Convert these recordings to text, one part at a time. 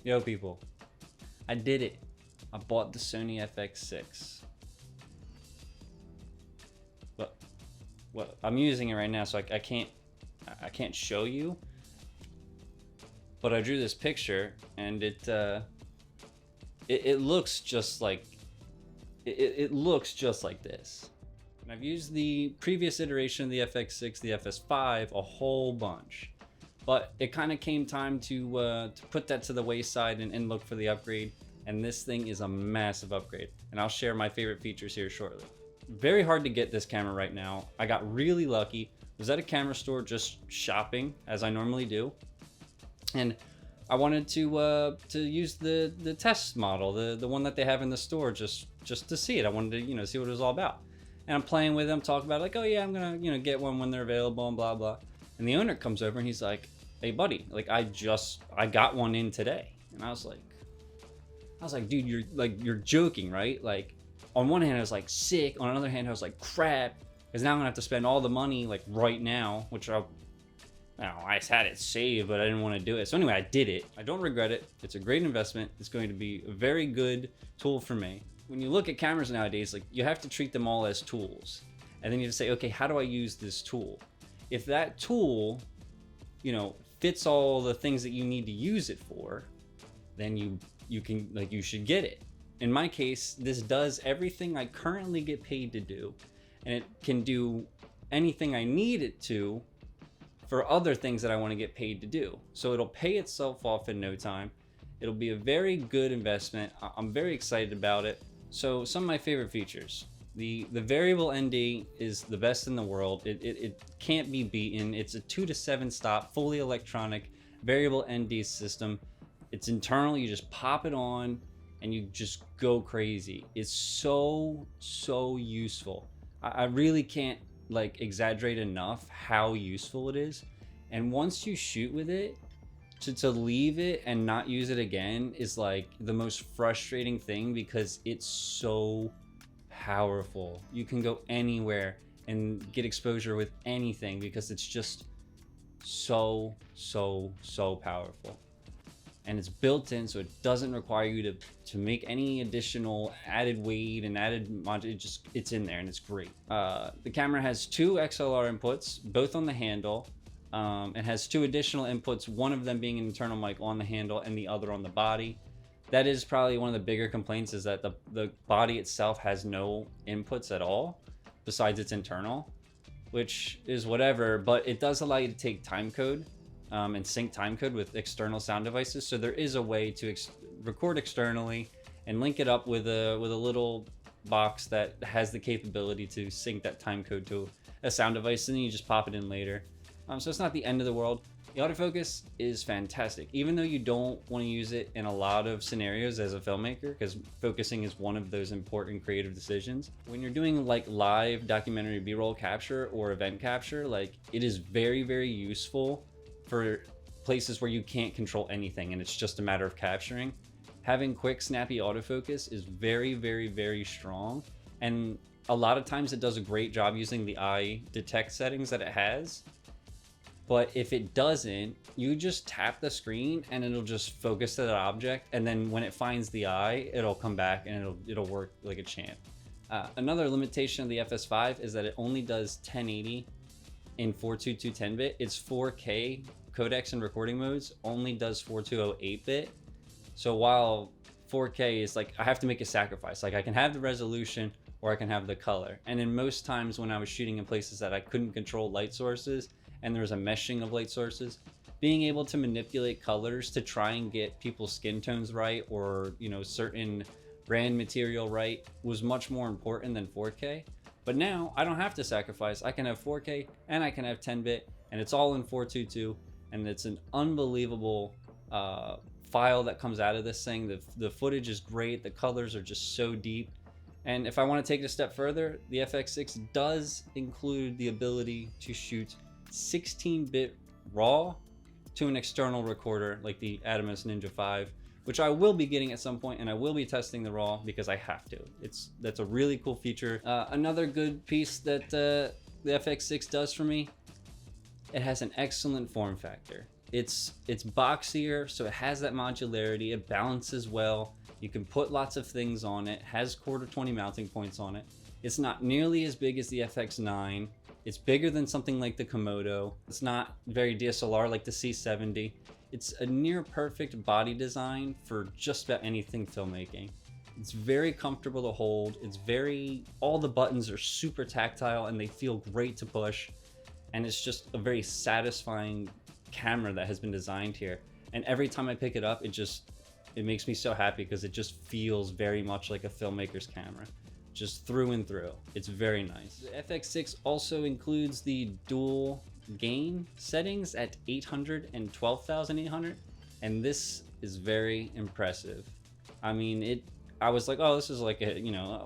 Yo people, I did it. I bought the Sony FX6. But what I'm using it right now, so I can't show you. But I drew this picture, and it looks just like it looks just like this. And I've used the previous iteration of the FX6, the FS5, a whole bunch. But it kind of came time to put that to the wayside and look for the upgrade. And this thing is a massive upgrade. And I'll share my favorite features here shortly. Very hard to get this camera right now. I got really lucky. Was at a camera store just shopping, as I normally do. And I wanted to use the test model, the one that they have in the store, just to see it. I wanted to see what it was all about. And I'm playing with them, talking about it, like, oh yeah, I'm gonna get one when they're available and blah blah. And the owner comes over and he's like, hey buddy, like I got one in today. And I was like, dude, you're joking, right? Like, on one hand I was like sick, on another hand I was like crap, because now I'm gonna have to spend all the money like right now, which I had it saved, but I didn't want to do it. So anyway, I did it. I don't regret it. It's a great investment. It's going to be a very good tool for me. When you look at cameras nowadays, like, you have to treat them all as tools. And then you have to say, okay, how do I use this tool? If that tool, fits all the things that you need to use it for, then you should get it. In my case, this does everything I currently get paid to do, and it can do anything I need it to for other things that I want to get paid to do. So it'll pay itself off in no time. It'll be a very good investment. I'm very excited about it. So some of my favorite features. The variable ND is the best in the world. It can't be beaten. It's a 2 to 7 stop, fully electronic variable ND system. It's internal. You just pop it on and you just go crazy. It's so useful. I really can't exaggerate enough how useful it is. And once you shoot with it, to leave it and not use it again is like the most frustrating thing, because it's so powerful. You can go anywhere and get exposure with anything because it's just so powerful. And it's built in, so it doesn't require you to make any additional added weight and added module. It's in there and it's great. The camera has 2 XLR inputs, both on the handle. It has 2 additional inputs, one of them being an internal mic on the handle and the other on the body. That is probably one of the bigger complaints, is that the body itself has no inputs at all besides its internal, which is whatever, but it does allow you to take timecode and sync timecode with external sound devices. So there is a way to record externally and link it up with a little box that has the capability to sync that timecode to a sound device, and then you just pop it in later. So it's not the end of the world. The autofocus is fantastic, even though you don't want to use it in a lot of scenarios as a filmmaker, because focusing is one of those important creative decisions. When you're doing like live documentary B-roll capture or event capture, like, it is very useful for places where you can't control anything and it's just a matter of capturing. Having quick, snappy autofocus is very strong, and a lot of times it does a great job using the eye detect settings that it has. But if it doesn't, you just tap the screen and it'll just focus to that object, and then when it finds the eye, it'll come back and it'll work like a champ. Another limitation of the FS5 is that it only does 1080 in 422 10-bit. Its 4K codecs and recording modes only does 420 8-bit. So while 4K is like, I have to make a sacrifice. Like, I can have the resolution or I can have the color. And in most times when I was shooting in places that I couldn't control light sources, and there was a meshing of light sources, being able to manipulate colors to try and get people's skin tones right, or certain brand material right, was much more important than 4K. But now I don't have to sacrifice. I can have 4K and I can have 10-bit, and it's all in 422, and it's an unbelievable file that comes out of this thing. The footage is great. The colors are just so deep. And if I want to take it a step further, the FX6 does include the ability to shoot 16-bit RAW to an external recorder like the Atomos Ninja 5, which I will be getting at some point, and I will be testing the RAW because I have to. That's a really cool feature. Another good piece that the FX6 does for me, it has an excellent form factor. It's boxier, so it has that modularity. It balances well. You can put lots of things on it. Has quarter 20 mounting points on it. It's not nearly as big as the FX9. It's bigger than something like the Komodo. It's not very DSLR like the C70. It's a near perfect body design for just about anything filmmaking. It's very comfortable to hold. All the buttons are super tactile and they feel great to push. And it's just a very satisfying camera that has been designed here. And every time I pick it up, it makes me so happy because it just feels very much like a filmmaker's camera, just through and through. It's very nice. The FX6 also includes the dual gain settings at 800 and 12,800, and this is very impressive. I mean, I was like, oh, this is like a,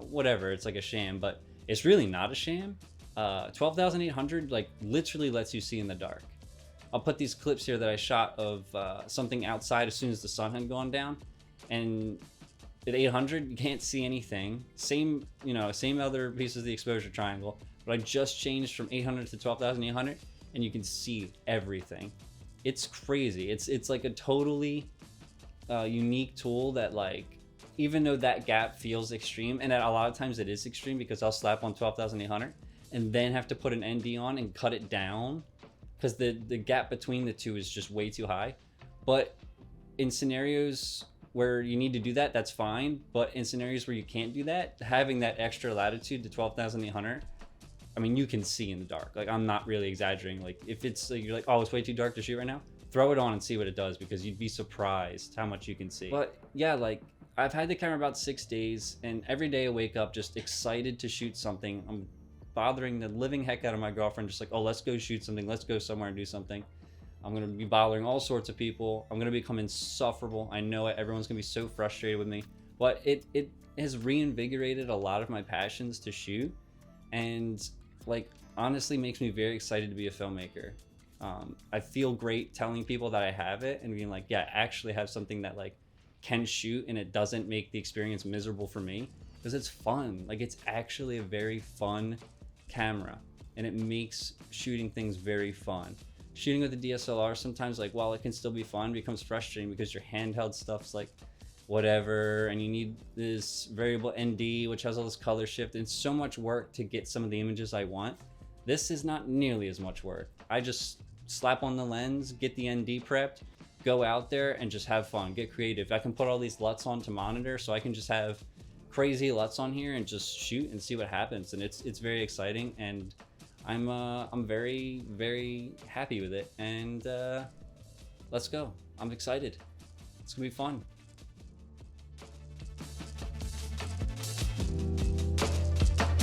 whatever, it's like a sham, but it's really not a sham. 12,800 like literally lets you see in the dark. I'll put these clips here that I shot of something outside as soon as the sun had gone down, and at 800 you can't see anything. Same other pieces of the exposure triangle, but I just changed from 800 to 12,800 and you can see everything. It's crazy. It's like a totally unique tool that, like, even though that gap feels extreme, and a lot of times it is extreme because I'll slap on 12,800 and then have to put an ND on and cut it down because the gap between the two is just way too high. But in scenarios where you need to do that, that's fine. But in scenarios where you can't do that, having that extra latitude to 12,800, I mean, you can see in the dark. Like, I'm not really exaggerating. Like, if it's like, you're like, oh, it's way too dark to shoot right now, throw it on and see what it does, because you'd be surprised how much you can see. But yeah, like, I've had the camera about 6 days, and every day I wake up just excited to shoot something. I'm bothering the living heck out of my girlfriend, just like, oh, let's go shoot something, let's go somewhere and do something. I'm gonna be bothering all sorts of people. I'm gonna become insufferable. I know it. Everyone's gonna be so frustrated with me. But it has reinvigorated a lot of my passions to shoot, and like, honestly makes me very excited to be a filmmaker. I feel great telling people that I have it and being like, yeah, I actually have something that like can shoot and it doesn't make the experience miserable for me, because it's fun. Like, it's actually a very fun camera and it makes shooting things very fun. Shooting with a DSLR sometimes, like, while it can still be fun, becomes frustrating because your handheld stuff's like whatever, and you need this variable ND which has all this color shift and so much work to get some of the images I want. This is not nearly as much work. I just slap on the lens, get the ND prepped, go out there and just have fun, get creative. I can put all these LUTs on to monitor, so I can just have crazy LUTs on here and just shoot and see what happens, and it's very exciting, and I'm very, very happy with it, and let's go. I'm excited. It's gonna be fun.